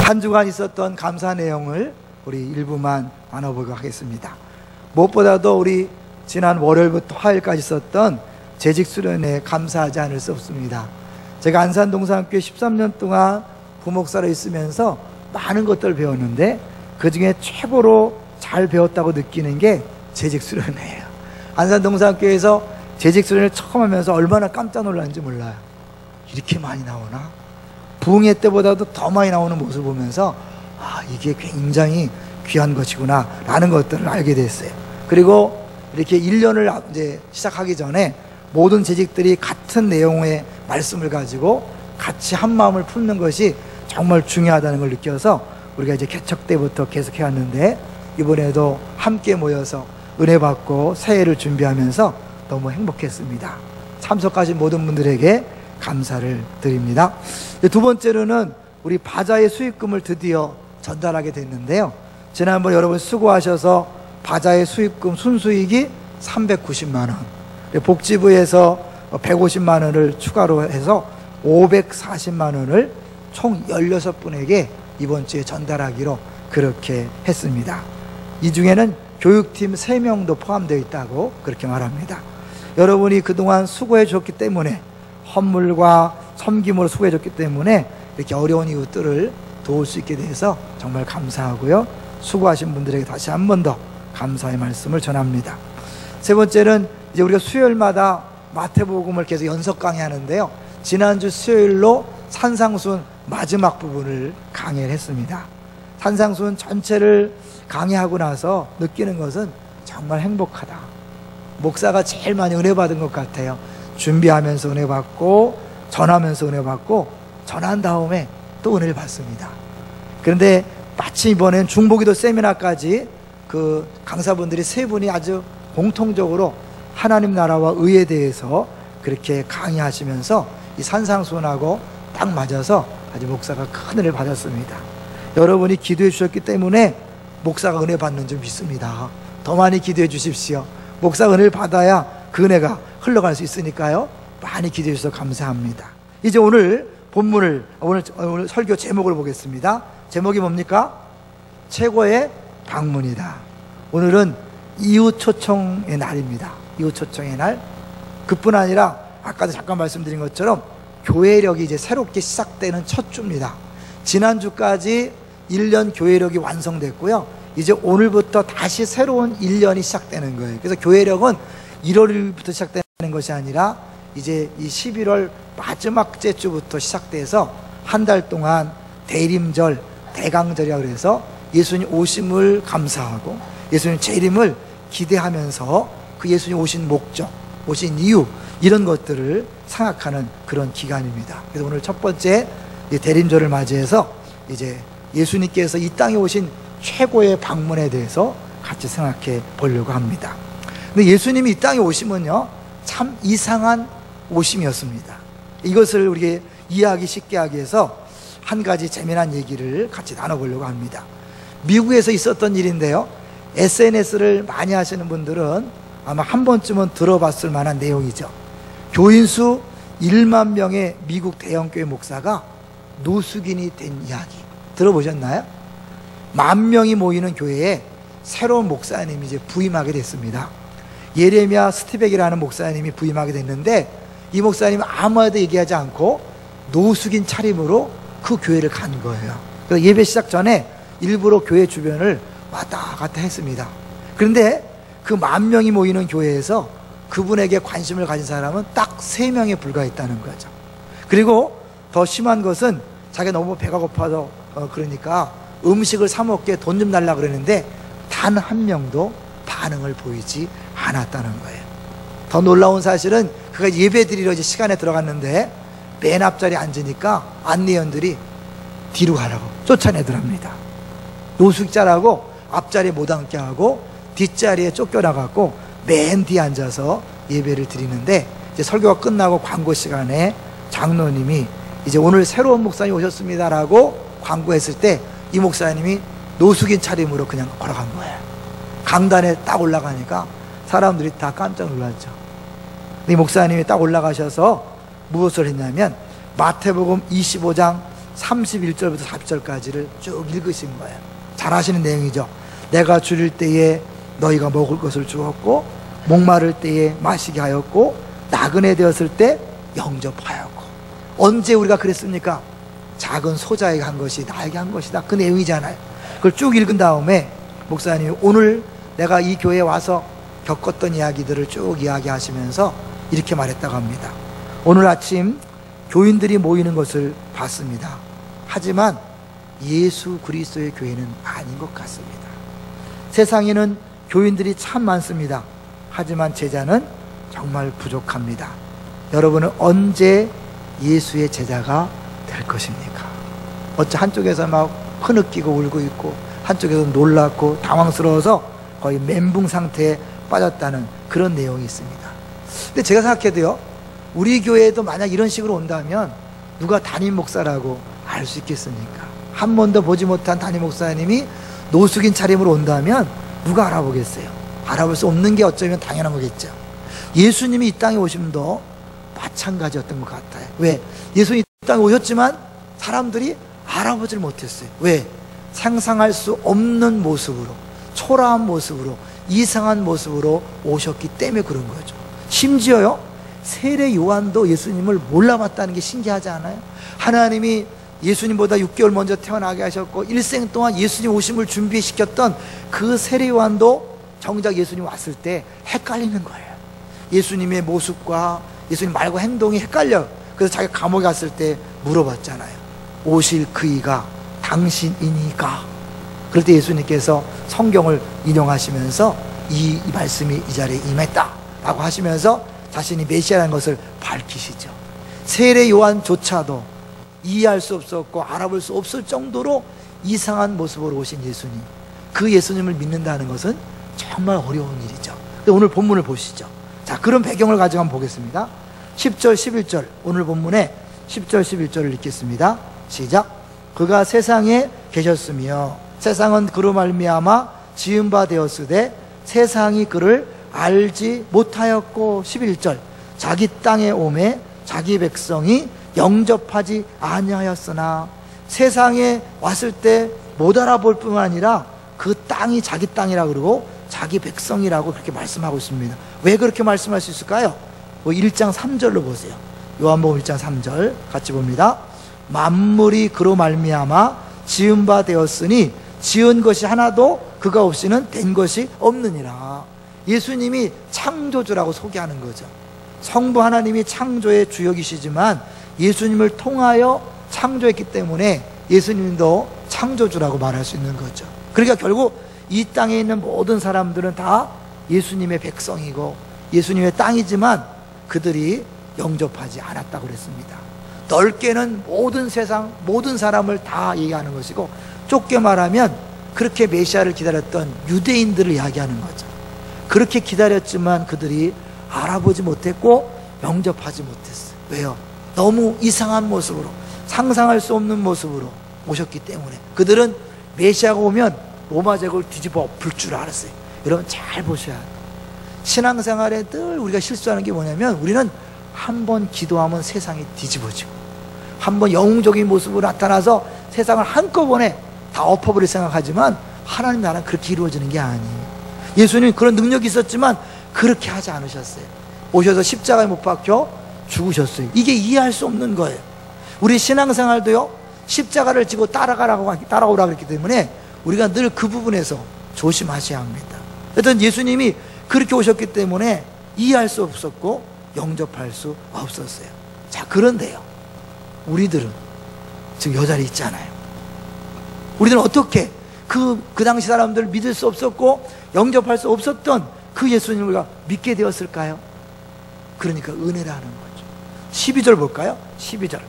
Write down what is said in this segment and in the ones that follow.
한 주간 있었던 감사 내용을 우리 일부만 나눠보도록 하겠습니다. 무엇보다도 우리 지난 월요일부터 화요일까지 있었던 재직 수련회에 감사하지 않을 수 없습니다. 제가 안산동산교회 13년 동안 부목사로 있으면서 많은 것들을 배웠는데 그 중에 최고로 잘 배웠다고 느끼는 게 재직 수련회예요. 안산동산교회에서 재직 수련회를 처음 하면서 얼마나 깜짝 놀랐는지 몰라요. 이렇게 많이 나오나? 부흥회 때보다도 더 많이 나오는 모습을 보면서 이게 굉장히 귀한 것이구나 라는 것들을 알게 됐어요. 그리고 이렇게 1년을 이제 시작하기 전에 모든 재직들이 같은 내용의 말씀을 가지고 같이 한 마음을 품는 것이 정말 중요하다는 걸 느껴서 우리가 이제 개척 때부터 계속 해왔는데 이번에도 함께 모여서 은혜 받고 새해를 준비하면서 너무 행복했습니다. 참석하신 모든 분들에게 감사를 드립니다. 두 번째로는 우리 바자의 수익금을 드디어 전달하게 됐는데요. 지난번 여러분 수고하셔서 바자의 수익금 순수익이 390만 원, 복지부에서 150만 원을 추가로 해서 540만 원을 총 16분에게 이번 주에 전달하기로 그렇게 했습니다. 이 중에는 교육팀 3명도 포함되어 있다고 그렇게 말합니다. 여러분이 그동안 수고해 줬기 때문에, 헌물과 섬김으로 수고해 줬기 때문에 이렇게 어려운 이웃들을 도울 수 있게 돼서 정말 감사하고요. 수고하신 분들에게 다시 한 번 더 감사의 말씀을 전합니다. 세 번째는 이제 우리가 수요일마다 마태복음을 계속 연속 강의하는데요. 지난주 수요일로 산상순 마지막 부분을 강의를 했습니다. 산상순 전체를 강의하고 나서 느끼는 것은 정말 행복하다. 목사가 제일 많이 은혜 받은 것 같아요. 준비하면서 은혜 받고, 전하면서 은혜 받고, 전한 다음에 또 은혜를 받습니다. 그런데 마침 이번엔 중보기도 세미나까지 그 강사분들이 3분이 아주 공통적으로 하나님 나라와 의에 대해서 그렇게 강의하시면서 이 산상순하고 딱 맞아서 아주 목사가 큰 은혜를 받았습니다. 여러분이 기도해 주셨기 때문에 목사가 은혜 받는 줄 믿습니다. 더 많이 기도해 주십시오. 목사가 은혜를 받아야 그 은혜가 흘러갈 수 있으니까요. 많이 기도해 주셔서 감사합니다. 이제 오늘 본문을, 오늘 설교 제목을 보겠습니다. 제목이 뭡니까? 최고의 방문이다. 오늘은 이웃 초청의 날입니다. 이웃 초청의 날. 그뿐 아니라 아까도 잠깐 말씀드린 것처럼 교회력이 이제 새롭게 시작되는 첫 주입니다. 지난주까지 1년 교회력이 완성됐고요. 이제 오늘부터 다시 새로운 1년이 시작되는 거예요. 그래서 교회력은 1월부터 시작되는 것이 아니라 이제 이 11월 마지막째 주부터 시작돼서 한 달 동안 대림절, 대강절이라고 그래서 예수님 오심을 감사하고 예수님 재림을 기대하면서 그 예수님 오신 목적, 오신 이유, 이런 것들을 생각하는 그런 기간입니다. 그래서 오늘 첫 번째 대림절을 맞이해서 이제 예수님께서 이 땅에 오신 최고의 방문에 대해서 같이 생각해 보려고 합니다. 근데 예수님이 이 땅에 오심은요, 참 이상한 오심이었습니다. 이것을 우리가 이해하기 쉽게 하기 위해서 한 가지 재미난 얘기를 같이 나눠보려고 합니다. 미국에서 있었던 일인데요. SNS를 많이 하시는 분들은 아마 한 번쯤은 들어봤을 만한 내용이죠. 교인 수 1만 명의 미국 대형교회 목사가 노숙인이 된 이야기 들어보셨나요? 10,000명이 모이는 교회에 새로운 목사님이 이제 부임하게 됐습니다. 예레미야 스티백이라는 목사님이 부임하게 됐는데 이 목사님은 아무에도 얘기하지 않고 노숙인 차림으로 그 교회를 간 거예요. 그래서 예배 시작 전에 일부러 교회 주변을 왔다 갔다 했습니다. 그런데 그 10,000명이 모이는 교회에서 그분에게 관심을 가진 사람은 딱 3명에 불과했다는 거죠. 그리고 더 심한 것은 자기가 너무 배가 고파서 그러니까 음식을 사 먹게 돈 좀 달라 그러는데 단 한 명도 반응을 보이지 않았다는 거예요. 더 놀라운 사실은 그가 예배 드리러 이제 시간에 들어갔는데 맨 앞자리에 앉으니까 안내원들이 뒤로 가라고 쫓아내더랍니다. 노숙자라고 앞자리에 못 앉게 하고 뒷자리에 쫓겨나갖고 맨 뒤에 앉아서 예배를 드리는데 이제 설교가 끝나고 광고 시간에 장로님이 이제 오늘 새로운 목사님 오셨습니다라고 광고했을 때 이 목사님이 노숙인 차림으로 그냥 걸어간 거예요. 강단에 딱 올라가니까 사람들이 다 깜짝 놀랐죠. 이 목사님이 딱 올라가셔서 무엇을 했냐면 마태복음 25장 31절부터 40절까지를 쭉 읽으신 거예요. 잘 아시는 내용이죠. 내가 줄일 때에 너희가 먹을 것을 주었고, 목마를 때에 마시게 하였고, 나그네 되었을 때 영접하였고. 언제 우리가 그랬습니까? 작은 소자에게 한 것이 나에게 한 것이다. 그 내용이잖아요. 그걸 쭉 읽은 다음에 목사님이 오늘 내가 이 교회에 와서 겪었던 이야기들을 쭉 이야기하시면서 이렇게 말했다고 합니다. 오늘 아침 교인들이 모이는 것을 봤습니다. 하지만 예수 그리스도의 교회는 아닌 것 같습니다. 세상에는 교인들이 참 많습니다. 하지만 제자는 정말 부족합니다. 여러분은 언제 예수의 제자가 될 것입니까? 어째 한쪽에서 막 흐느끼고 울고 있고, 한쪽에서 놀랐고 당황스러워서 거의 멘붕 상태에 빠졌다는 그런 내용이 있습니다. 근데 제가 생각해도요, 우리 교회에도 만약 이런 식으로 온다면 누가 담임 목사라고 알 수 있겠습니까? 한 번도 보지 못한 담임 목사님이 노숙인 차림으로 온다면 누가 알아보겠어요? 알아볼 수 없는 게 어쩌면 당연한 거겠죠. 예수님이 이 땅에 오심도 마찬가지였던 것 같아요. 왜? 예수님이 이 땅에 오셨지만 사람들이 알아보질 못했어요. 왜? 상상할 수 없는 모습으로, 초라한 모습으로, 이상한 모습으로 오셨기 때문에 그런 거죠. 심지어요, 세례 요한도 예수님을 몰라봤다는 게 신기하지 않아요? 하나님이 예수님보다 6개월 먼저 태어나게 하셨고 일생 동안 예수님 오심을 준비시켰던 그 세례 요한도 정작 예수님 왔을 때 헷갈리는 거예요. 예수님의 모습과 예수님 말과 행동이 헷갈려. 그래서 자기가 감옥에 갔을 때 물어봤잖아요. 오실 그이가 당신이니까. 그럴 때 예수님께서 성경을 인용하시면서 이 말씀이 이 자리에 임했다 라고 하시면서 자신이 메시아라는 것을 밝히시죠. 세례 요한조차도 이해할 수 없었고 알아볼 수 없을 정도로 이상한 모습으로 오신 예수님, 그 예수님을 믿는다는 것은 정말 어려운 일이죠. 근데 오늘 본문을 보시죠. 자, 그런 배경을 가지고 한번 보겠습니다. 10절 11절, 오늘 본문에 10절 11절을 읽겠습니다. 시작. 그가 세상에 계셨으며 세상은 그로 말미암아 지은 바 되었으되 세상이 그를 알지 못하였고. 11절. 자기 땅에 오매 자기 백성이 영접하지 아니하였으나. 세상에 왔을 때 못 알아볼 뿐만 아니라 그 땅이 자기 땅이라 그러고 자기 백성이라고 그렇게 말씀하고 있습니다. 왜 그렇게 말씀할 수 있을까요? 1장 3절로 보세요. 요한복음 1장 3절 같이 봅니다. 만물이 그로 말미암아 지은 바 되었으니 지은 것이 하나도 그가 없이는 된 것이 없느니라. 예수님이 창조주라고 소개하는 거죠. 성부 하나님이 창조의 주역이시지만 예수님을 통하여 창조했기 때문에 예수님도 창조주라고 말할 수 있는 거죠. 그러니까 결국 이 땅에 있는 모든 사람들은 다 예수님의 백성이고 예수님의 땅이지만 그들이 영접하지 않았다고 그랬습니다. 넓게는 모든 세상 모든 사람을 다 얘기하는 것이고, 좁게 말하면 그렇게 메시아를 기다렸던 유대인들을 이야기하는 거죠. 그렇게 기다렸지만 그들이 알아보지 못했고 영접하지 못했어요. 왜요? 너무 이상한 모습으로, 상상할 수 없는 모습으로 오셨기 때문에. 그들은 메시아가 오면 로마 제국을 뒤집어 엎을 줄 알았어요. 여러분 잘 보셔야 돼요. 신앙생활에 늘 우리가 실수하는 게 뭐냐면, 우리는 한번 기도하면 세상이 뒤집어지고, 한번 영웅적인 모습으로 나타나서 세상을 한꺼번에 다 엎어버릴 생각하지만 하나님 나라는 그렇게 이루어지는 게 아니에요. 예수님은 그런 능력이 있었지만 그렇게 하지 않으셨어요. 오셔서 십자가에 못 박혀 죽으셨어요. 이게 이해할 수 없는 거예요. 우리 신앙생활도요, 십자가를 지고 따라오라고 그랬기 때문에 우리가 늘 그 부분에서 조심하셔야 합니다. 하여튼 예수님이 그렇게 오셨기 때문에 이해할 수 없었고 영접할 수 없었어요. 자, 그런데요, 우리들은 지금 이 자리에 있잖아요. 우리들은 어떻게 그 당시 사람들을 믿을 수 없었고 영접할 수 없었던 그 예수님을 우리가 믿게 되었을까요? 그러니까 은혜라는 거죠. 12절 볼까요? 12절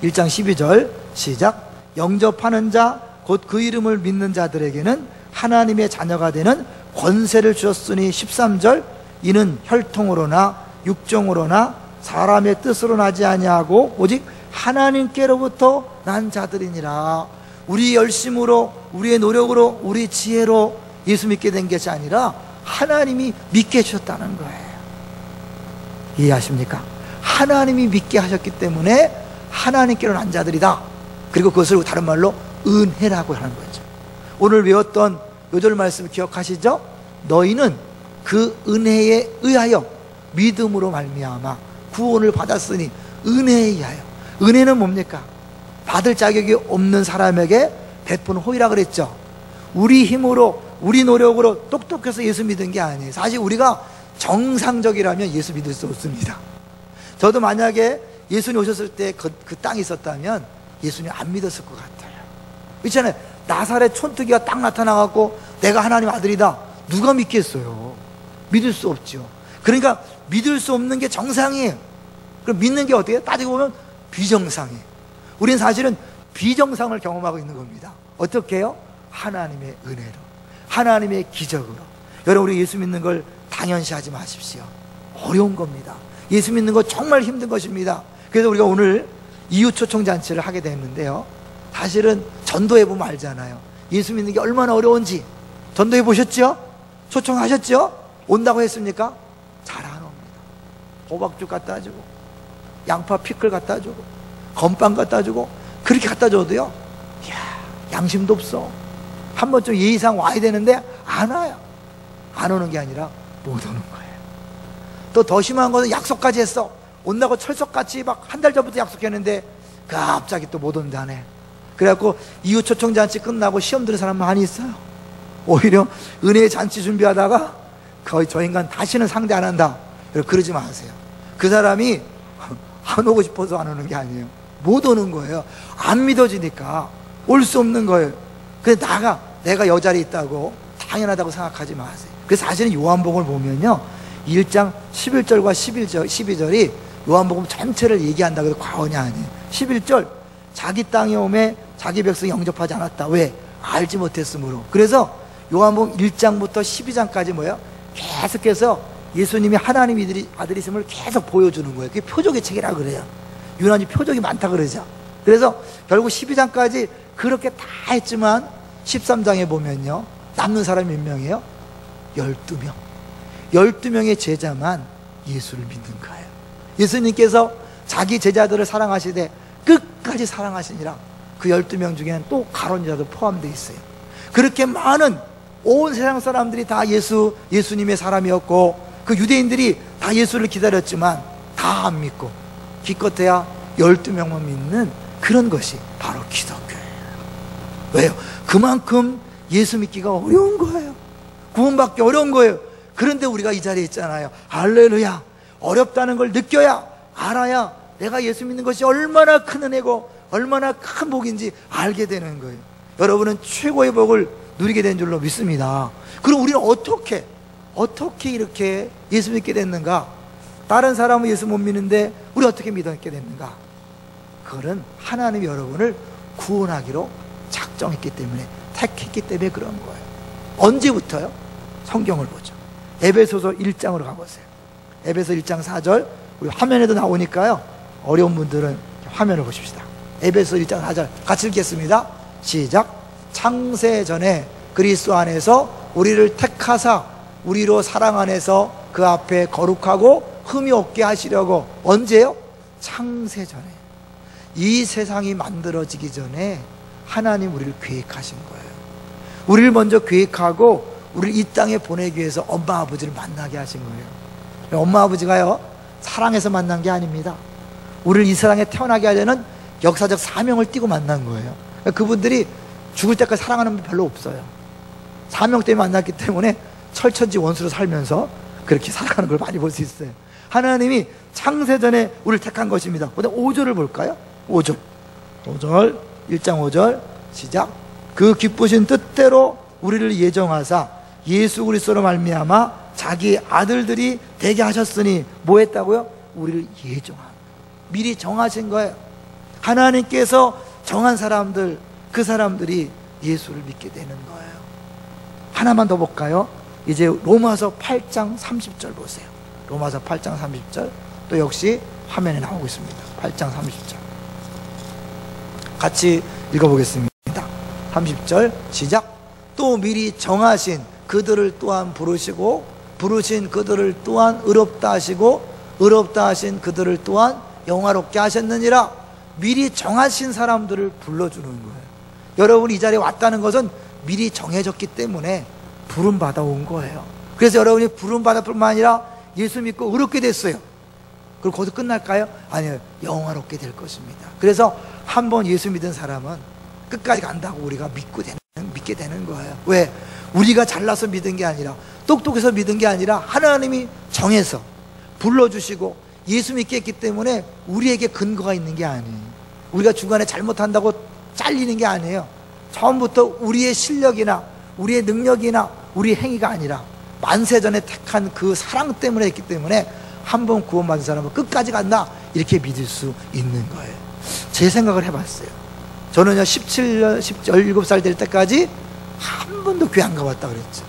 1장 12절 시작. 영접하는 자 곧 그 이름을 믿는 자들에게는 하나님의 자녀가 되는 권세를 주셨으니. 13절 이는 혈통으로나 육정으로나 사람의 뜻으로 나지 아니하고 오직 하나님께로부터 난 자들이니라. 우리 열심으로, 우리의 노력으로, 우리 지혜로 예수 믿게 된 것이 아니라 하나님이 믿게 해주셨다는 거예요. 이해하십니까? 하나님이 믿게 하셨기 때문에 하나님께로 난 자들이다. 그리고 그것을 다른 말로 은혜라고 하는 거죠. 오늘 외웠던 요절 말씀 기억하시죠? 너희는 그 은혜에 의하여 믿음으로 말미암아 구원을 받았으니 은혜에 의하여. 은혜는 뭡니까? 받을 자격이 없는 사람에게 베푸는 호의라 그랬죠. 우리 힘으로 우리 노력으로 똑똑해서 예수 믿은 게 아니에요. 사실 우리가 정상적이라면 예수 믿을 수 없습니다. 저도 만약에 예수님 오셨을 때 그 땅에 있었다면 예수님 안 믿었을 것 같아요. 있잖아요. 나사렛 촌뜨기가 딱 나타나갖고 내가 하나님 아들이다. 누가 믿겠어요? 믿을 수 없죠. 그러니까 믿을 수 없는 게 정상이에요. 그럼 믿는 게 어떻게 해요? 따지고 보면 비정상이에요. 우리는 사실은 비정상을 경험하고 있는 겁니다. 어떻게 해요? 하나님의 은혜로, 하나님의 기적으로. 여러분, 우리 예수 믿는 걸 당연시하지 마십시오. 어려운 겁니다. 예수 믿는 거 정말 힘든 것입니다. 그래서 우리가 오늘 이웃초청잔치를 하게 됐는데요, 사실은 전도해 보면 알잖아요. 예수 믿는 게 얼마나 어려운지. 전도해 보셨죠? 초청하셨죠? 온다고 했습니까? 잘 안 옵니다. 호박죽 갖다 주고, 양파 피클 갖다 주고, 건빵 갖다 주고, 그렇게 갖다 줘도요, 이야, 양심도 없어. 한 번쯤 예의상 와야 되는데 안 와요. 안 오는 게 아니라 못 오는 거예요. 또 더 심한 것은 약속까지 했어. 온다고 철석같이 막 한 달 전부터 약속했는데 갑자기 또 못 온다네. 그래갖고 이웃 초청잔치 끝나고 시험 드는 사람 많이 있어요. 오히려 은혜의 잔치 준비하다가 거의 저 인간 다시는 상대 안 한다. 그러지 마세요. 그 사람이 안 오고 싶어서 안 오는 게 아니에요. 못 오는 거예요. 안 믿어지니까 올 수 없는 거예요. 그래서 내가 여 자리에 있다고 당연하다고 생각하지 마세요. 그래서 사실은 요한복음을 보면요, 1장 11절과 12절이 요한복음 전체를 얘기한다고 해도 과언이 아니에요. 11절, 자기 땅에 오매 자기 백성이 영접하지 않았다. 왜? 알지 못했으므로. 그래서 요한복음 1장부터 12장까지 뭐예요? 계속해서 예수님이 하나님 아들이심을 계속 보여주는 거예요. 그게 표적의 책이라고 그래요. 유난히 표적이 많다 그러죠. 그래서 결국 12장까지 그렇게 다 했지만 13장에 보면요, 남는 사람이 몇 명이에요? 12명. 12명의 제자만 예수를 믿는 거예요. 예수님께서 자기 제자들을 사랑하시되 끝까지 사랑하시니라. 그 12명 중에는 또 가론유다도 포함되어 있어요. 그렇게 많은 온 세상 사람들이 다 예수님의 사람이었고, 그 유대인들이 다 예수를 기다렸지만 다 안 믿고 기껏해야 12명만 믿는 그런 것이 바로 기독교예요. 왜요? 그만큼 예수 믿기가 어려운 거예요. 구원받기 어려운 거예요. 그런데 우리가 이 자리에 있잖아요. 할렐루야. 어렵다는 걸 느껴야, 알아야 내가 예수 믿는 것이 얼마나 큰 은혜고 얼마나 큰 복인지 알게 되는 거예요. 여러분은 최고의 복을 누리게 된 줄로 믿습니다. 그럼 우리는 어떻게 이렇게 예수 믿게 됐는가? 다른 사람은 예수 못 믿는데 우리 어떻게 믿게 됐는가? 그거는 하나님이 여러분을 구원하기로 작정했기 때문에, 택했기 때문에 그런 거예요. 언제부터요? 성경을 보죠. 에베소서 1장으로 가보세요. 에베소 1장 4절, 우리 화면에도 나오니까요, 어려운 분들은 화면을 보십시다. 에베소 1장 4절 같이 읽겠습니다. 시작. 창세 전에 그리스도 안에서 우리를 택하사 우리로 사랑 안에서 그 앞에 거룩하고 흠이 없게 하시려고. 언제요? 창세 전에. 이 세상이 만들어지기 전에 하나님 우리를 계획하신 거예요. 우리를 먼저 계획하고 우리를 이 땅에 보내기 위해서 엄마 아버지를 만나게 하신 거예요. 엄마 아버지가요, 사랑해서 만난 게 아닙니다. 우리를 이 세상에 태어나게 하려는 역사적 사명을 띠고 만난 거예요. 그분들이 죽을 때까지 사랑하는 분 별로 없어요. 사명 때문에 만났기 때문에 철천지 원수로 살면서 그렇게 살아가는 걸 많이 볼 수 있어요. 하나님이 창세전에 우리를 택한 것입니다. 5절을 볼까요? 5절 1장 5절 시작. 그 기쁘신 뜻대로 우리를 예정하사 예수 그리스도로 말미암아 자기 아들들이 되게 하셨으니 뭐 했다고요? 우리를 예정함. 미리 정하신 거예요. 하나님께서 정한 사람들, 그 사람들이 예수를 믿게 되는 거예요. 하나만 더 볼까요? 이제 로마서 8장 30절 보세요. 로마서 8장 30절 또 역시 화면에 나오고 있습니다. 8장 30절 같이 읽어보겠습니다. 30절 시작. 또 미리 정하신 그들을 또한 부르시고 부르신 그들을 또한 의롭다 하시고 의롭다 하신 그들을 또한 영화롭게 하셨느니라. 미리 정하신 사람들을 불러주는 거예요. 여러분이 이 자리에 왔다는 것은 미리 정해졌기 때문에 부름받아 온 거예요. 그래서 여러분이 부름받을 뿐만 아니라 예수 믿고 의롭게 됐어요. 그리고 거기서 끝날까요? 아니요. 영화롭게 될 것입니다. 그래서 한번 예수 믿은 사람은 끝까지 간다고 우리가 믿게 되는 거예요. 왜? 우리가 잘나서 믿은 게 아니라, 똑똑해서 믿은 게 아니라 하나님이 정해서 불러주시고 예수 믿게 했기 때문에 우리에게 근거가 있는 게 아니에요. 우리가 중간에 잘못한다고 잘리는 게 아니에요. 처음부터 우리의 실력이나 우리의 능력이나 우리의 행위가 아니라 만세전에 택한 그 사랑 때문에 했기 때문에 한 번 구원받은 사람은 끝까지 간다, 이렇게 믿을 수 있는 거예요. 제 생각을 해봤어요. 저는요 17살 될 때까지 한 번도 교회 안 가봤다 그랬죠.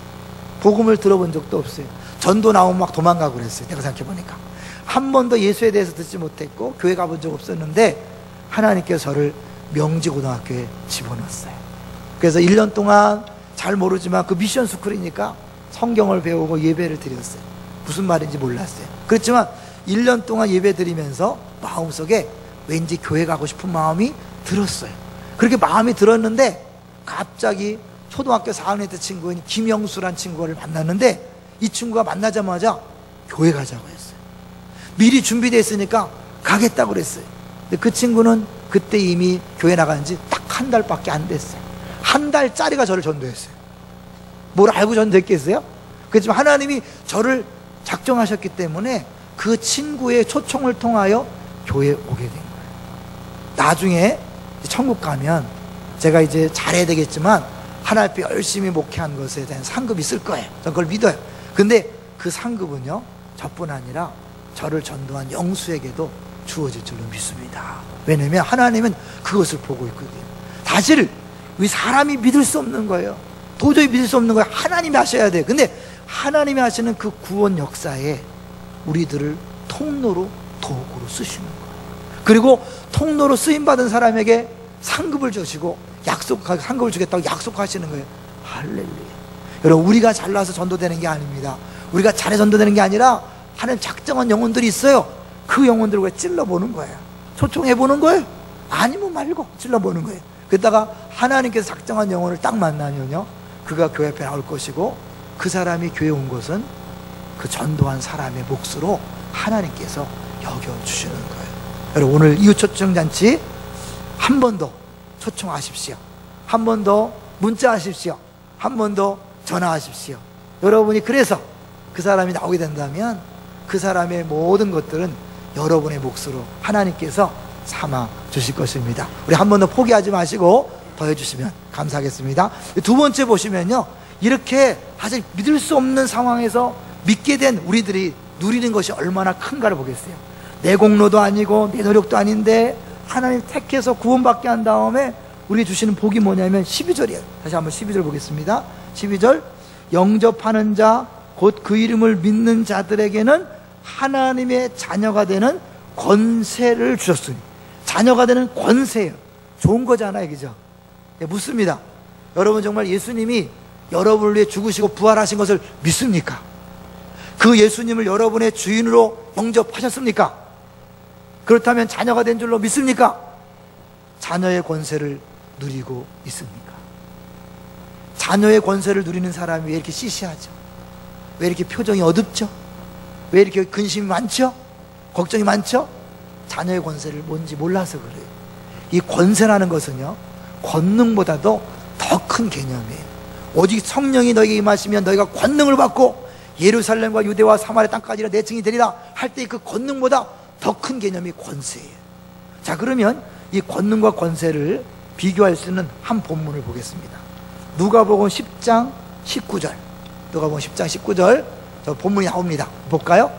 복음을 들어본 적도 없어요. 전도 나오면 막 도망가고 그랬어요. 내가 생각해보니까 한 번도 예수에 대해서 듣지 못했고 교회 가본 적 없었는데 하나님께서 저를 명지고등학교에 집어넣었어요. 그래서 1년 동안 잘 모르지만 그 미션 스쿨이니까 성경을 배우고 예배를 드렸어요. 무슨 말인지 몰랐어요. 그렇지만 1년 동안 예배 드리면서 마음속에 왠지 교회 가고 싶은 마음이 들었어요. 그렇게 마음이 들었는데 갑자기 초등학교 4학년 때 친구인 김영수란 친구를 만났는데 이 친구가 만나자마자 교회 가자고 했어요. 미리 준비되어 있으니까 가겠다고 그랬어요. 근데 그 친구는 그때 이미 교회 나간 지 딱 한 달밖에 안 됐어요. 한 달짜리가 저를 전도했어요. 뭘 알고 전도했겠어요? 그렇지만 하나님이 저를 작정하셨기 때문에 그 친구의 초청을 통하여 교회에 오게 된 거예요. 나중에 천국 가면 제가 이제 잘해야 되겠지만 하나님 앞에 열심히 목회한 것에 대한 상급이 있을 거예요. 저는 그걸 믿어요. 근데 그 상급은요 저뿐 아니라 저를 전도한 영수에게도 주어질 줄로 믿습니다. 왜냐하면 하나님은 그것을 보고 있거든요. 사실 우리 사람이 믿을 수 없는 거예요. 도저히 믿을 수 없는 거예요. 하나님이 하셔야 돼요. 근데 하나님이 하시는 그 구원 역사에 우리들을 통로로, 도구로 쓰시는 거예요. 그리고 통로로 쓰임받은 사람에게 상급을 주시고 상급을 주겠다고 약속하시는 거예요. 할렐루야. 여러분, 우리가 잘나서 전도되는 게 아닙니다. 우리가 잘해 전도되는 게 아니라 하나님 작정한 영혼들이 있어요. 그 영혼들과 찔러보는 거예요. 초청해보는 거예요. 아니면 말고 찔러보는 거예요. 그러다가 하나님께서 작정한 영혼을 딱 만나면요 그가 교회 앞에 나올 것이고 그 사람이 교회에 온 것은 그 전도한 사람의 몫으로 하나님께서 여겨주시는 거예요. 여러분, 오늘 이웃 초청잔치 한 번 더 초청하십시오. 한 번 더 문자하십시오. 한 번 더 전화하십시오. 여러분이 그래서 그 사람이 나오게 된다면 그 사람의 모든 것들은 여러분의 몫으로 하나님께서 삼아 주실 것입니다. 우리 한 번 더 포기하지 마시고 더 해주시면 감사하겠습니다. 두 번째 보시면요, 이렇게 사실 믿을 수 없는 상황에서 믿게 된 우리들이 누리는 것이 얼마나 큰가를 보겠어요. 내 공로도 아니고 내 노력도 아닌데 하나님 택해서 구원받게 한 다음에 우리 주시는 복이 뭐냐면 12절이에요. 다시 한번 12절 보겠습니다. 12절, 영접하는 자 곧 그 이름을 믿는 자들에게는 하나님의 자녀가 되는 권세를 주셨으니. 자녀가 되는 권세예요. 좋은 거잖아요, 그죠? 예, 묻습니다. 여러분, 정말 예수님이 여러분을 위해 죽으시고 부활하신 것을 믿습니까? 그 예수님을 여러분의 주인으로 영접하셨습니까? 그렇다면 자녀가 된 줄로 믿습니까? 자녀의 권세를 누리고 있습니까? 자녀의 권세를 누리는 사람이 왜 이렇게 시시하죠? 왜 이렇게 표정이 어둡죠? 왜 이렇게 근심이 많죠? 걱정이 많죠? 자녀의 권세를 뭔지 몰라서 그래요. 이 권세라는 것은요 권능보다도 더 큰 개념이에요. 오직 성령이 너에게 임하시면 너희가 권능을 받고 예루살렘과 유대와 사마리아 땅까지 내 증인이 되리라 할 때 그 권능보다 더 큰 개념이 권세예요. 자, 그러면 이 권능과 권세를 비교할 수 있는 한 본문을 보겠습니다. 누가복음 10장 19절. 누가복음 10장 19절 저 본문이 나옵니다. 볼까요?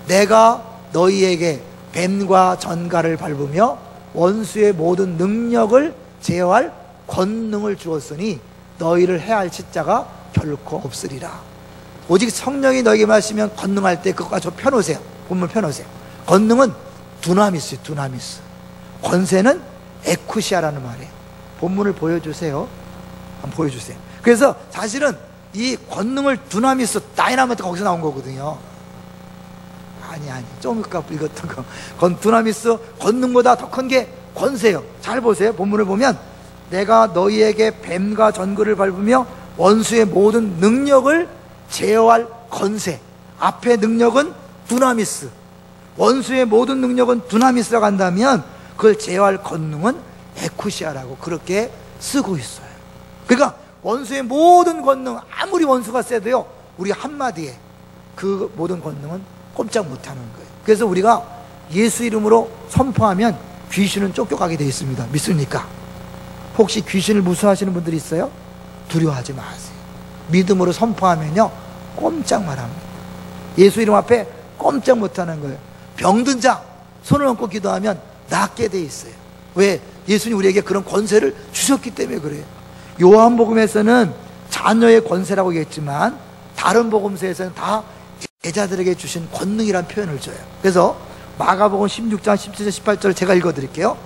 내가 너희에게 뱀과 전갈을 밟으며 원수의 모든 능력을 제어할 권능을 주었으니 너희를 해할 치자가 결코 없으리라. 오직 성령이 너희에게 말씀하시면 권능할 때 그것과 저 펴놓으세요. 본문 펴놓으세요. 권능은 두나미스, 두나미스. 권세는 에쿠시아라는 말이에요. 본문을 보여주세요. 한번 보여주세요. 그래서 사실은 이 권능을 두나미스, 다이나마이트 거기서 나온 거거든요. 아니 좀 아까 읽었던 거. 두나미스, 권능보다 더 큰 게 권세요. 잘 보세요. 본문을 보면 내가 너희에게 뱀과 전글을 밟으며 원수의 모든 능력을 제어할 권세. 앞에 능력은 두나미스, 원수의 모든 능력은 두나미스라고 한다면 그걸 제어할 권능은 에쿠시아라고 그렇게 쓰고 있어요. 그러니까 원수의 모든 권능, 아무리 원수가 세도요, 우리 한마디에 그 모든 권능은 꼼짝 못하는 거예요. 그래서 우리가 예수 이름으로 선포하면 귀신은 쫓겨가게 되어 있습니다. 믿습니까? 혹시 귀신을 무서워하시는 분들이 있어요? 두려워하지 마세요. 믿음으로 선포하면요 꼼짝 말합니다. 예수 이름 앞에 꼼짝 못하는 거예요. 병든 자 손을 얹고 기도하면 낫게 돼 있어요. 왜? 예수님 우리에게 그런 권세를 주셨기 때문에 그래요. 요한복음에서는 자녀의 권세라고 얘기했지만 다른 복음서에서는 다 제자들에게 주신 권능이라는 표현을 줘요. 그래서 마가복음 16장 17절 18절 제가 읽어드릴게요.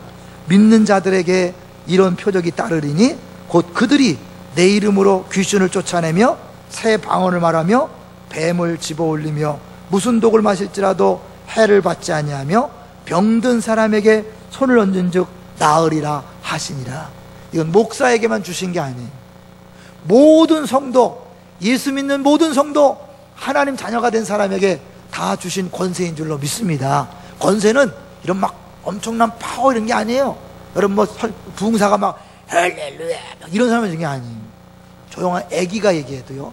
믿는 자들에게 이런 표적이 따르리니 곧 그들이 내 이름으로 귀신을 쫓아내며 새 방언을 말하며 뱀을 집어올리며 무슨 독을 마실지라도 해를 받지 아니하며 병든 사람에게 손을 얹은 즉 나으리라 하시니라. 이건 목사에게만 주신 게 아니에요. 모든 성도, 예수 믿는 모든 성도, 하나님 자녀가 된 사람에게 다 주신 권세인 줄로 믿습니다. 권세는 이런 막 엄청난 파워 이런 게 아니에요. 여러분 뭐 부흥사가 막 할렐루야 이런 사람이 주는 게 아니에요. 조용한 애기가 얘기해도요,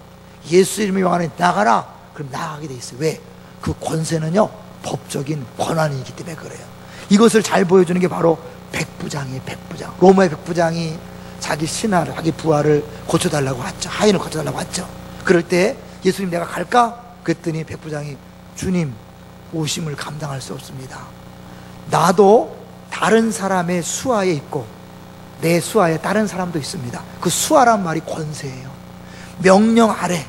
예수 이름의 왕 안에 나가라 그럼 나가게 돼 있어요. 왜? 그 권세는요 법적인 권한이기 때문에 그래요. 이것을 잘 보여주는 게 바로 백부장이에요. 백부장. 로마의 백부장이 자기 신하를, 자기 부하를 고쳐달라고 왔죠. 하인을 고쳐달라고 왔죠. 그럴 때 예수님 내가 갈까? 그랬더니 백부장이 주님 오심을 감당할 수 없습니다. 나도 다른 사람의 수하에 있고 내 수하에 다른 사람도 있습니다. 그 수하란 말이 권세예요. 명령 아래,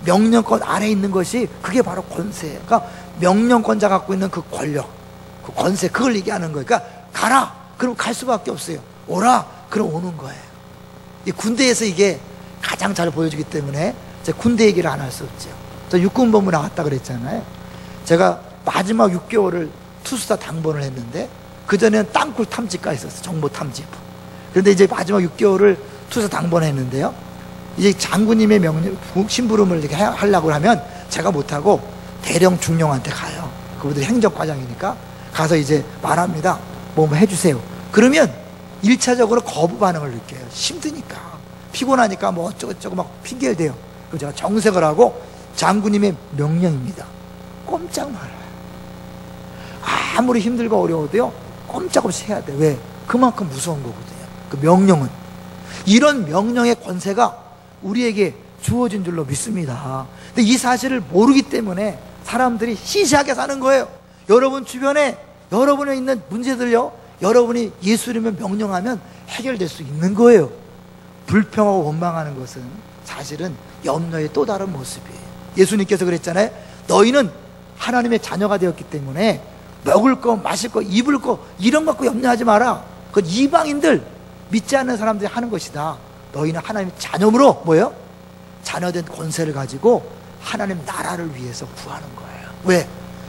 명령권 아래 있는 것이 그게 바로 권세예요. 그러니까 명령권자 갖고 있는 그 권력, 그 권세, 그걸 얘기하는 거예요. 그러니까 가라 그럼 갈 수밖에 없어요. 오라 그럼 오는 거예요. 이 군대에서 이게 가장 잘 보여주기 때문에 제가 군대 얘기를 안 할 수 없죠. 저 육군본부 나갔다 그랬잖아요. 제가 마지막 6개월을 투수사 당번을 했는데 그전에는 땅굴 탐지과 있었어요. 정보 탐지부. 그런데 이제 마지막 6개월을 투수사 당번을 했는데요, 이제 장군님의 명령, 심부름을 이렇게 하려고 하면 제가 못하고 대령 중령한테 가요. 그분들 행정과장이니까 가서 이제 말합니다. 뭐 해주세요. 그러면 1차적으로 거부 반응을 느껴요. 힘드니까, 피곤하니까 뭐 어쩌고저쩌고 막 핑계를 대요. 그럼 제가 정색을 하고 장군님의 명령입니다. 꼼짝 말아요. 아무리 힘들고 어려워도요 꼼짝없이 해야 돼. 왜? 그만큼 무서운 거거든요. 그 명령은. 이런 명령의 권세가 우리에게 주어진 줄로 믿습니다. 근데 이 사실을 모르기 때문에 사람들이 시시하게 사는 거예요. 여러분 주변에 여러분에 있는 문제들요, 여러분이 예수 이름을 명령하면 해결될 수 있는 거예요. 불평하고 원망하는 것은 사실은 염려의 또 다른 모습이에요. 예수님께서 그랬잖아요. 너희는 하나님의 자녀가 되었기 때문에 먹을 거, 마실 거, 입을 거 이런 거 갖고 염려하지 마라. 그건 이방인들, 믿지 않는 사람들이 하는 것이다. 너희는 하나님의 자녀로 뭐예요? 자녀된 권세를 가지고 하나님 나라를 위해서 구하는 거예요. 왜?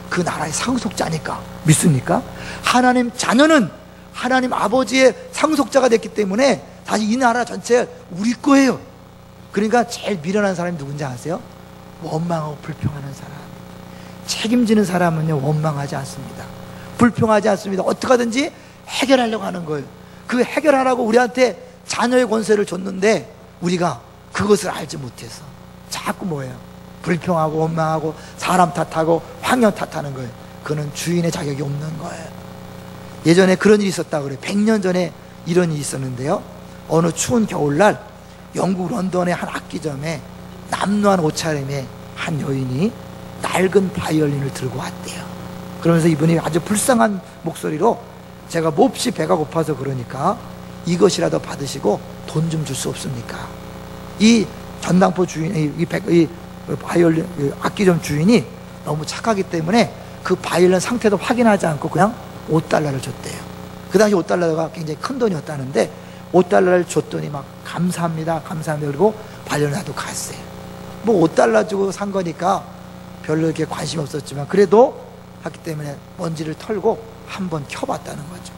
그 나라의 상속자니까. 믿습니까? 하나님 자녀는 하나님 아버지의 상속자가 됐기 때문에 사실 이 나라 전체 우리 거예요. 그러니까 제일 미련한 사람이 누군지 아세요? 원망하고 불평하는 사람. 책임지는 사람은요 원망하지 않습니다. 불평하지 않습니다. 어떻게 하든지 해결하려고 하는 거예요. 그 해결하라고 우리한테 자녀의 권세를 줬는데 우리가 그것을 알지 못해서 자꾸 뭐예요? 불평하고 원망하고 사람 탓하고 환경 탓하는 거예요. 그는 주인의 자격이 없는 거예요. 예전에 그런 일이 있었다 그래요. 100년 전에 이런 일이 있었는데요, 어느 추운 겨울날 영국 런던의 한 악기점에 남루한 옷차림의 한 여인이 낡은 바이올린을 들고 왔대요. 그러면서 이분이 아주 불쌍한 목소리로 제가 몹시 배가 고파서 그러니까 이것이라도 받으시고 돈 좀 줄 수 없습니까? 이 전당포 주인, 이 바이올린 악기점 주인이 너무 착하기 때문에 그 바이올린 상태도 확인하지 않고 그냥 $5를 줬대요. 그 당시 $5가 굉장히 큰 돈이었다는데 $5를 줬더니 막 감사합니다, 감사합니다. 그리고 바이올린 놔두고 갔어요. 뭐 $5 주고 산 거니까 별로 이렇게 관심이 없었지만 그래도 하기 때문에 먼지를 털고 한번 켜봤다는 거죠.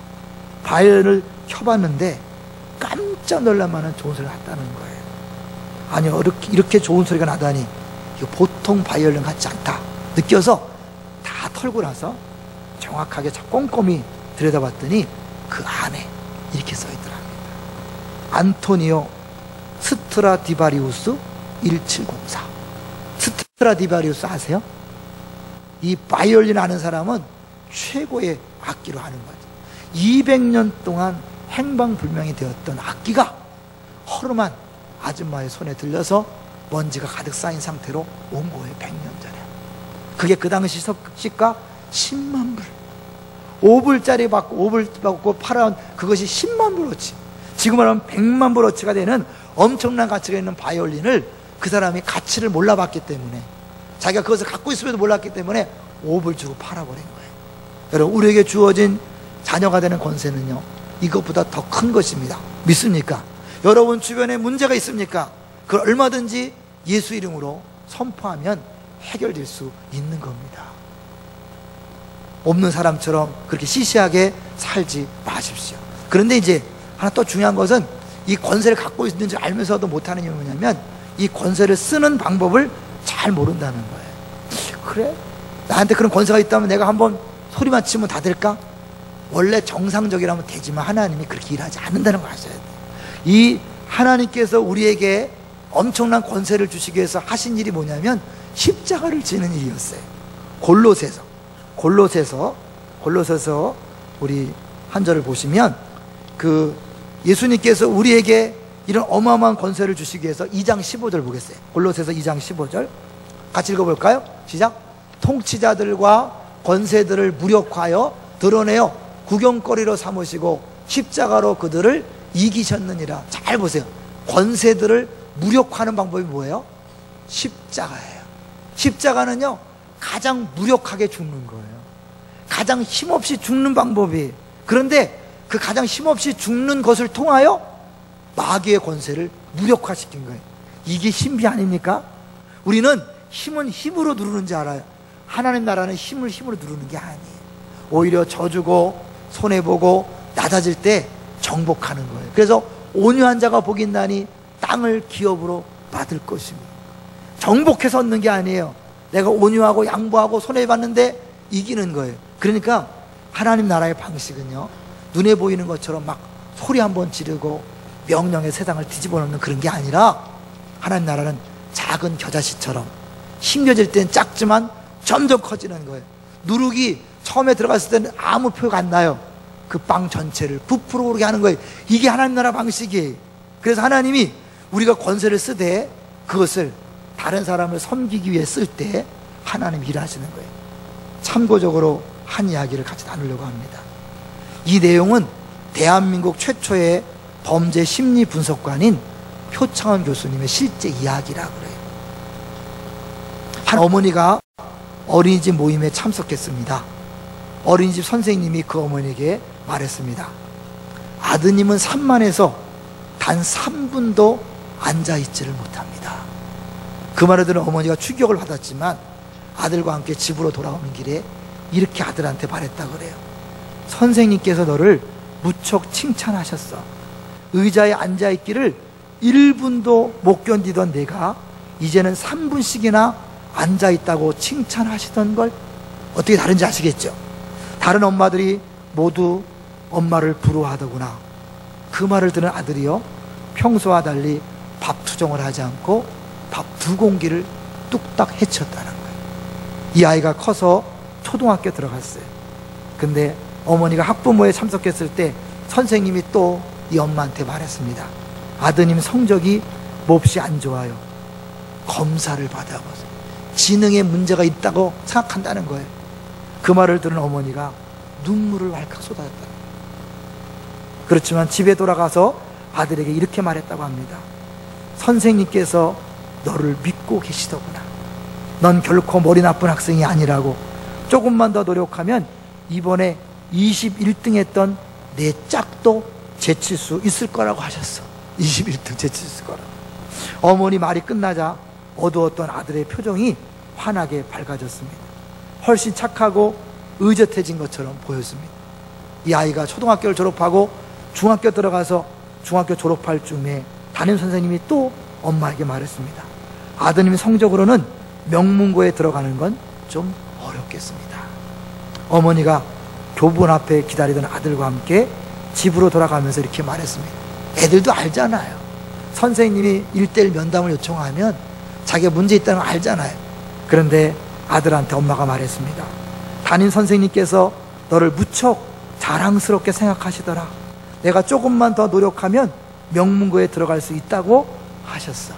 바이올린을 켜봤는데 깜짝 놀랄만한 좋은 소리가 났다는 거예요. 아니, 이렇게 좋은 소리가 나다니 이거 보통 바이올린 같지 않다 느껴서 다 털고 나서 정확하게 꼼꼼히 들여다봤더니 그 안에 이렇게 써있더랍니다. 안토니오 스트라디바리우스 1704. 스트라디바리우스 아세요? 이 바이올린 아는 사람은 최고의 악기로 하는 거죠. 200년 동안 행방불명이 되었던 악기가 허름한 아줌마의 손에 들려서 먼지가 가득 쌓인 상태로 온 거예요. 100년 전에. 그게 그 당시 시가 10만 불. 5불짜리 받고 5불 받고 팔아온 그것이 10만 불어치. 지금 말하면 100만 불어치가 되는 엄청난 가치가 있는 바이올린을 그 사람이 가치를 몰라봤기 때문에, 자기가 그것을 갖고 있음에도 몰랐기 때문에 5불 주고 팔아버린 거예요. 여러분, 우리에게 주어진 자녀가 되는 권세는요, 이것보다 더 큰 것입니다. 믿습니까? 여러분 주변에 문제가 있습니까? 그걸 얼마든지 예수 이름으로 선포하면 해결될 수 있는 겁니다. 없는 사람처럼 그렇게 시시하게 살지 마십시오. 그런데 이제 하나 또 중요한 것은, 이 권세를 갖고 있는지 알면서도 못하는 이유는 뭐냐면, 이 권세를 쓰는 방법을 잘 모른다는 거예요. 그래? 나한테 그런 권세가 있다면 내가 한번 소리만 치면 다 될까? 원래 정상적이라면 되지만 하나님이 그렇게 일하지 않는다는 걸 아셔야 돼요. 이 하나님께서 우리에게 엄청난 권세를 주시기 위해서 하신 일이 뭐냐면 십자가를 지는 일이었어요. 골로새서 우리 한 절을 보시면, 그 예수님께서 우리에게 이런 어마어마한 권세를 주시기 위해서 2장 15절 보겠어요. 골로새서 2장 15절 같이 읽어볼까요? 시작. 통치자들과 권세들을 무력화하여 드러내어 구경거리로 삼으시고 십자가로 그들을 이기셨느니라. 잘 보세요. 권세들을 무력화하는 방법이 뭐예요? 십자가예요. 십자가는요, 가장 무력하게 죽는 거예요. 가장 힘없이 죽는 방법이에요. 그런데 그 가장 힘없이 죽는 것을 통하여 마귀의 권세를 무력화시킨 거예요. 이게 신비 아닙니까? 우리는 힘은 힘으로 누르는 줄 알아요. 하나님 나라는 힘을 힘으로 누르는 게 아니에요. 오히려 져주고 손해보고 낮아질 때 정복하는 거예요. 그래서 온유한 자가 복이 있나니 땅을 기업으로 받을 것입니다. 정복해서 얻는 게 아니에요. 내가 온유하고 양보하고 손해봤는데 이기는 거예요. 그러니까 하나님 나라의 방식은요, 눈에 보이는 것처럼 막 소리 한번 지르고 명령의 세상을 뒤집어 놓는 그런 게 아니라, 하나님 나라는 작은 겨자씨처럼 힘겨질 땐 작지만 점점 커지는 거예요. 누룩이 처음에 들어갔을 때는 아무 표가 안 나요. 그 빵 전체를 부풀어 오르게 하는 거예요. 이게 하나님 나라 방식이에요. 그래서 하나님이 우리가 권세를 쓰되 그것을 다른 사람을 섬기기 위해 쓸 때 하나님이 일하시는 거예요. 참고적으로 한 이야기를 같이 나누려고 합니다. 이 내용은 대한민국 최초의 범죄 심리 분석관인 표창원 교수님의 실제 이야기라고 그래요. 한 어머니가 어린이집 모임에 참석했습니다. 어린이집 선생님이 그 어머니에게 말했습니다. 아드님은 산만해서 단 3분도 앉아있지를 못합니다. 그 말을 들은 어머니가 충격을 받았지만 아들과 함께 집으로 돌아오는 길에 이렇게 아들한테 말했다 그래요. 선생님께서 너를 무척 칭찬하셨어. 의자에 앉아있기를 1분도 못 견디던 내가 이제는 3분씩이나 앉아있다고 칭찬하시던 걸. 어떻게 다른지 아시겠죠? 다른 엄마들이 모두 엄마를 부러워하더구나. 그 말을 들은 아들이요, 평소와 달리 밥 투정을 하지 않고 밥 2공기를 뚝딱 해쳤다는 거예요. 이 아이가 커서 초등학교 들어갔어요. 근데 어머니가 학부모에 참석했을 때 선생님이 또 이 엄마한테 말했습니다. 아드님 성적이 몹시 안 좋아요. 검사를 받아보세요. 지능에 문제가 있다고 생각한다는 거예요. 그 말을 들은 어머니가 눈물을 왈칵 쏟았다. 그렇지만 집에 돌아가서 아들에게 이렇게 말했다고 합니다. 선생님께서 너를 믿고 계시더구나. 넌 결코 머리 나쁜 학생이 아니라고. 조금만 더 노력하면 이번에 21등 했던 내 짝도 제칠 수 있을 거라고 하셨어. 21등 제칠 수 있을 거라고. 어머니 말이 끝나자 어두웠던 아들의 표정이 환하게 밝아졌습니다. 훨씬 착하고 의젓해진 것처럼 보였습니다. 이 아이가 초등학교를 졸업하고 중학교 들어가서 중학교 졸업할 쯤에 담임 선생님이 또 엄마에게 말했습니다. 아드님이 성적으로는 명문고에 들어가는 건 좀 어렵겠습니다. 어머니가 교부원 앞에 기다리던 아들과 함께 집으로 돌아가면서 이렇게 말했습니다. 애들도 알잖아요. 선생님이 1:1 면담을 요청하면 자기가 문제 있다는 걸 알잖아요. 그런데 아들한테 엄마가 말했습니다. 담임 선생님께서 너를 무척 자랑스럽게 생각하시더라. 내가 조금만 더 노력하면 명문고에 들어갈 수 있다고 하셨어.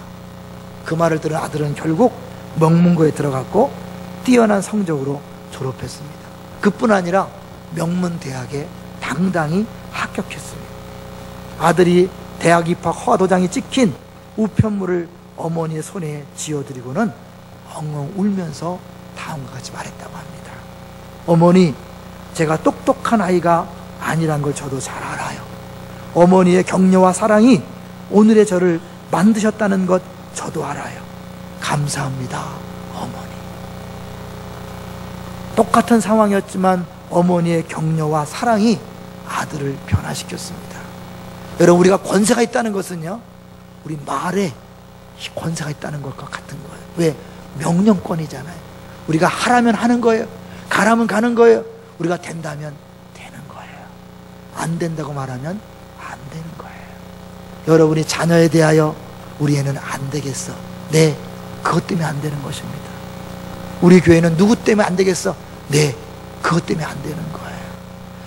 그 말을 들은 아들은 결국 명문고에 들어갔고 뛰어난 성적으로 졸업했습니다. 그뿐 아니라 명문대학에 당당히 합격했습니다. 아들이 대학 입학 허가 도장이 찍힌 우편물을 어머니의 손에 쥐어드리고는 엉엉 울면서 다음과 같이 말했다고 합니다. 어머니, 제가 똑똑한 아이가 아니란 걸 저도 잘 알아요. 어머니의 격려와 사랑이 오늘의 저를 만드셨다는 것 저도 알아요. 감사합니다, 어머니. 똑같은 상황이었지만 어머니의 격려와 사랑이 아들을 변화시켰습니다. 여러분, 우리가 권세가 있다는 것은요, 우리 말에 권세가 있다는 것과 같은 거예요. 왜? 명령권이잖아요. 우리가 하라면 하는 거예요. 가라면 가는 거예요. 우리가 된다면 되는 거예요. 안 된다고 말하면 안 되는 거예요. 여러분이 자녀에 대하여 우리 애는 안 되겠어. 네, 그것 때문에 안 되는 것입니다. 우리 교회는 누구 때문에 안 되겠어? 네, 그것 때문에 안 되는 거예요.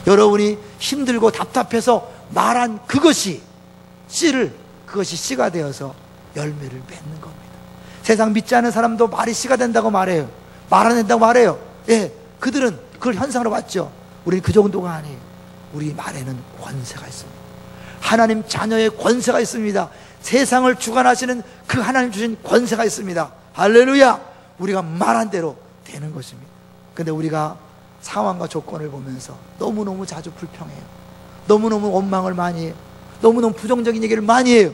여러분이 힘들고 답답해서 말한 그것이 그것이 씨가 되어서 열매를 맺는 겁니다. 세상 믿지 않는 사람도 말이 씨가 된다고 말해요. 말 안 된다고 말해요. 예, 그들은 그걸 현상으로 봤죠. 우리는 그 정도가 아니에요. 우리 말에는 권세가 있습니다. 하나님 자녀의 권세가 있습니다. 세상을 주관하시는 그 하나님 주신 권세가 있습니다. 할렐루야! 우리가 말한 대로 되는 것입니다. 근데 우리가 상황과 조건을 보면서 너무너무 자주 불평해요. 너무너무 원망을 많이 해요. 너무너무 부정적인 얘기를 많이 해요.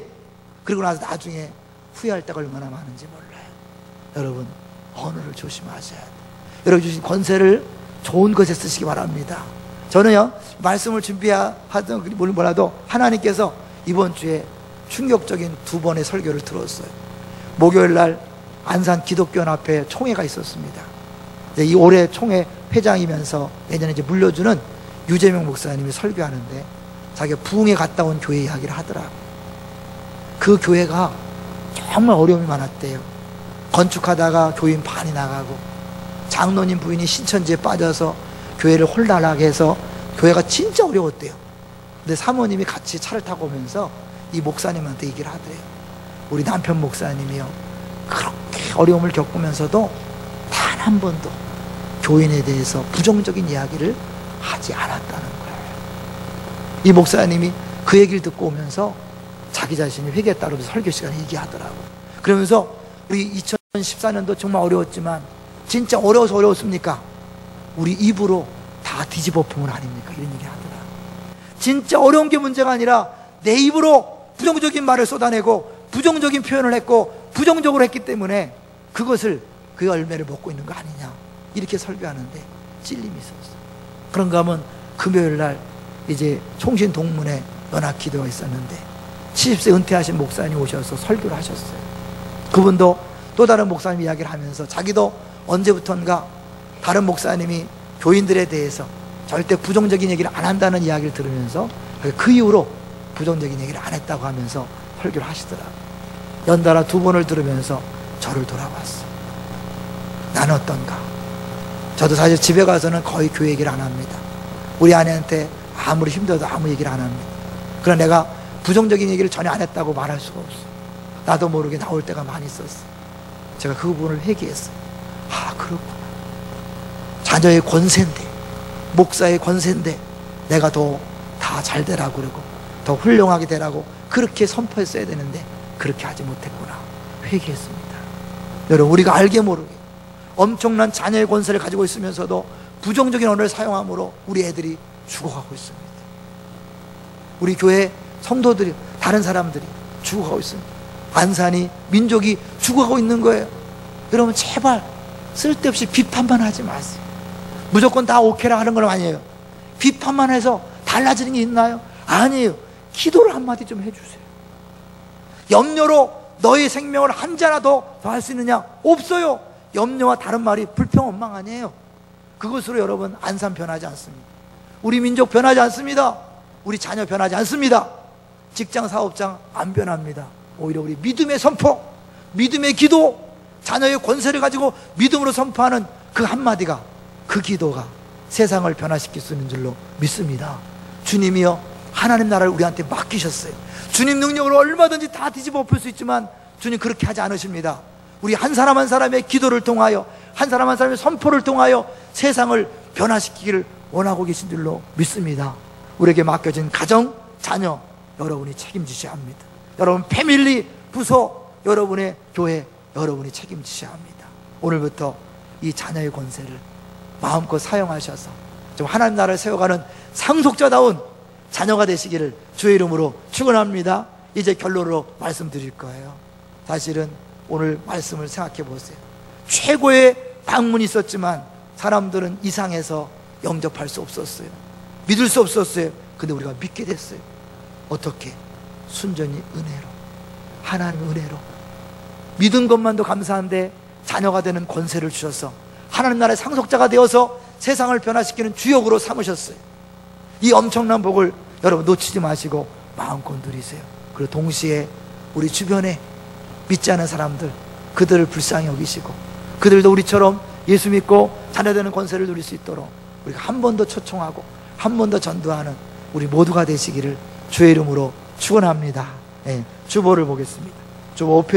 그리고 나서 나중에 후회할 때가 얼마나 많은지 몰라요. 여러분, 언어를 조심하셔야 돼요. 여러분 주신 권세를 좋은 것에 쓰시기 바랍니다. 저는요, 말씀을 준비하던 몰라도 하나님께서 이번 주에 충격적인 2번의 설교를 들었어요. 목요일 날 안산 기독교연합회 총회가 있었습니다. 이 올해 총회 회장이면서 내년에 이제 물려주는 유재명 목사님이 설교하는데 자기가 부흥에 갔다 온 교회 이야기를 하더라고요. 그 교회가 정말 어려움이 많았대요. 건축하다가 교인 반이 나가고 장로님 부인이 신천지에 빠져서 교회를 홀라하게 해서 교회가 진짜 어려웠대요. 근데 사모님이 같이 차를 타고 오면서 이 목사님한테 얘기를 하더래요. 우리 남편 목사님이요, 그렇게 어려움을 겪으면서도 단 한 번도 교인에 대해서 부정적인 이야기를 하지 않았다는 거예요. 이 목사님이 그 얘기를 듣고 오면서 자기 자신이 회개에 따르면서 설교 시간에 얘기하더라고요. 그러면서 우리 2014년도 정말 어려웠지만 진짜 어려워서 어려웠습니까? 우리 입으로 다 뒤집어 엎으면 아닙니까? 이런 얘기 하더라. 진짜 어려운 게 문제가 아니라 내 입으로 부정적인 말을 쏟아내고 부정적인 표현을 했고 부정적으로 했기 때문에 그것을 그 열매를 먹고 있는 거 아니냐, 이렇게 설교하는데 찔림이 있었어요. 그런가 하면 금요일 날 이제 총신동문회 연합 기도가 있었는데 70세 은퇴하신 목사님 오셔서 설교를 하셨어요. 그분도 또 다른 목사님 이야기를 하면서 자기도 언제부턴가 다른 목사님이 교인들에 대해서 절대 부정적인 얘기를 안 한다는 이야기를 들으면서 그 이후로 부정적인 얘기를 안 했다고 하면서 설교를 하시더라고요. 연달아 2번을 들으면서 저를 돌아봤어요. 나는 어떤가? 저도 사실 집에 가서는 거의 교회 얘기를 안 합니다. 우리 아내한테 아무리 힘들어도 아무 얘기를 안 합니다. 그러나 내가 부정적인 얘기를 전혀 안 했다고 말할 수가 없어요. 나도 모르게 나올 때가 많이 있었어요. 제가 그 부분을 회개했어요. 아, 그렇구나. 자녀의 권세인데, 목사의 권세인데 내가 더 다 잘 되라고 그러고 더 훌륭하게 되라고 그렇게 선포했어야 되는데 그렇게 하지 못했구나. 회개했습니다. 여러분, 우리가 알게 모르게 엄청난 자녀의 권세를 가지고 있으면서도 부정적인 언어를 사용함으로 우리 애들이 죽어가고 있습니다. 우리 교회 성도들이, 다른 사람들이 죽어가고 있습니다. 안산이, 민족이 죽어가고 있는 거예요. 여러분, 제발 쓸데없이 비판만 하지 마세요. 무조건 다 오케라 하는 건 아니에요. 비판만 해서 달라지는 게 있나요? 아니에요. 기도를 한마디 좀 해주세요. 염려로 너의 생명을 한 자라도 더 할 수 있느냐? 없어요. 염려와 다른 말이 불평원망 아니에요. 그것으로 여러분 안산 변하지 않습니다. 우리 민족 변하지 않습니다. 우리 자녀 변하지 않습니다. 직장 사업장 안 변합니다. 오히려 우리 믿음의 선포, 믿음의 기도, 자녀의 권세를 가지고 믿음으로 선포하는 그 한마디가, 그 기도가 세상을 변화시킬 수 있는 줄로 믿습니다. 주님이여 하나님 나라를 우리한테 맡기셨어요. 주님 능력으로 얼마든지 다 뒤집어 엎을 수 있지만 주님 그렇게 하지 않으십니다. 우리 한 사람 한 사람의 기도를 통하여, 한 사람 한 사람의 선포를 통하여 세상을 변화시키기를 원하고 계신 줄로 믿습니다. 우리에게 맡겨진 가정, 자녀 여러분이 책임지셔야 합니다. 여러분 패밀리, 부서, 여러분의 교회 여러분이 책임지셔야 합니다. 오늘부터 이 자녀의 권세를 마음껏 사용하셔서 좀 하나님 나라를 세워가는 상속자다운 자녀가 되시기를 주의 이름으로 축원합니다. 이제 결론으로 말씀드릴 거예요. 사실은 오늘 말씀을 생각해 보세요. 최고의 방문이 있었지만 사람들은 이상해서 영접할 수 없었어요. 믿을 수 없었어요. 근데 우리가 믿게 됐어요. 어떻게? 순전히 은혜로, 하나님의 은혜로. 믿은 것만도 감사한데 자녀가 되는 권세를 주셔서 하나님 나라의 상속자가 되어서 세상을 변화시키는 주역으로 삼으셨어요. 이 엄청난 복을 여러분 놓치지 마시고 마음껏 누리세요. 그리고 동시에 우리 주변에 믿지 않은 사람들, 그들을 불쌍히 여기시고 그들도 우리처럼 예수 믿고 자녀되는 권세를 누릴 수 있도록 우리가 한 번 더 초청하고 한 번 더 전도하는 우리 모두가 되시기를 주의 이름으로 축원합니다. 주보를 보겠습니다. 주보 5페이지